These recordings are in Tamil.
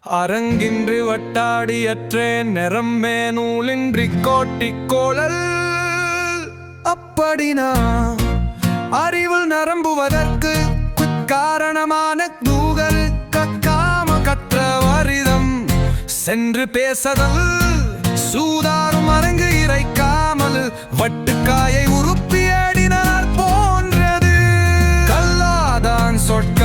அரங்கின்றி வட்டாடியற்றே நிறமே நூலின்றி கோட்டிக்கோளல் அப்படினா அறிவில் நரம்புவதற்கு காரணமான தூகல் கக்காம கற்ற வரிதம் சென்று பேசதல் சூதாரும் அரங்கு இறைக்காமல் வட்டுக்காயை உருப்பியடினார் போன்றது கல்லாதான் சொற்க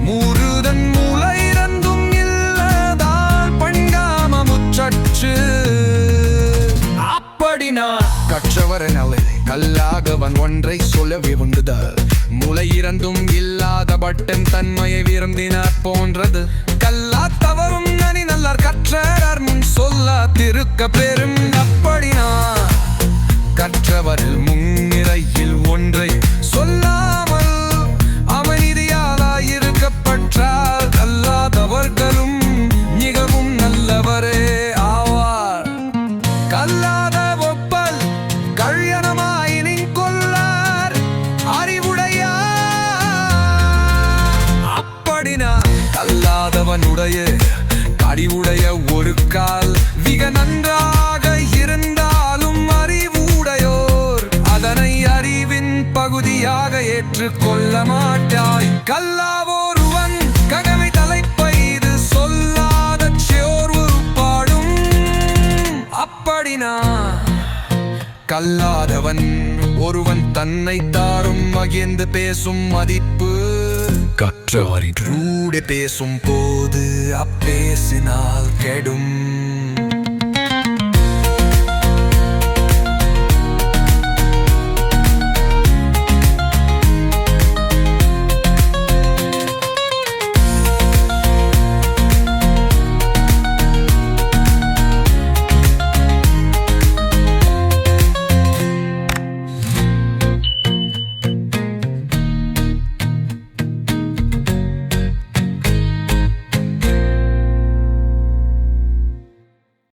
மூறுதன் மூளை இரண்டும் இல்லதான் பண்காம முற்றற்று அப்படினா கற்றவர் நலை கல்லாகவன் ஒன்றை சொல்லவே உண்டுதல் மூளை இரண்டும் இல்லாத பட்டன் தன்மையை விரும்பினார் போன்றது கல்லா தவறும் நனி நல்லார் கற்றார் முன் சொல்ல திருக்க பெரும் அப்படினா கற்றவரில் முன்னிறையில் ஒன்றை சொல்லாமல் அமைதியாலாய் இருக்கப்பட்டால் கல்லாதவர்களும் மிகவும் நல்லவரே ஆவார் கல்லாத ஒப்பல் கல்யாணமாயினின் கொள்ளார் அறிவுடைய அப்படினா கல்லாதவனுடைய கடிவுடைய ஒரு கால் மிக நன்றாக இருந்தாலும் அறிவுடையோர் அதனை அறிவின் பகுதியாக ஏற்றுக்கொள்ள மாட்டாய் கல்லாவோருவன் ககவை தலைப்பெய்து சொல்லாத சோர்வு பாடும் அப்படினா கல்லாதவன் ஒருவன் தன்னை தாரும் மகிழ்ந்து பேசும் மதிப்பு கற்றவரின் பேசும் போது அப்பேசினால் கெடும்.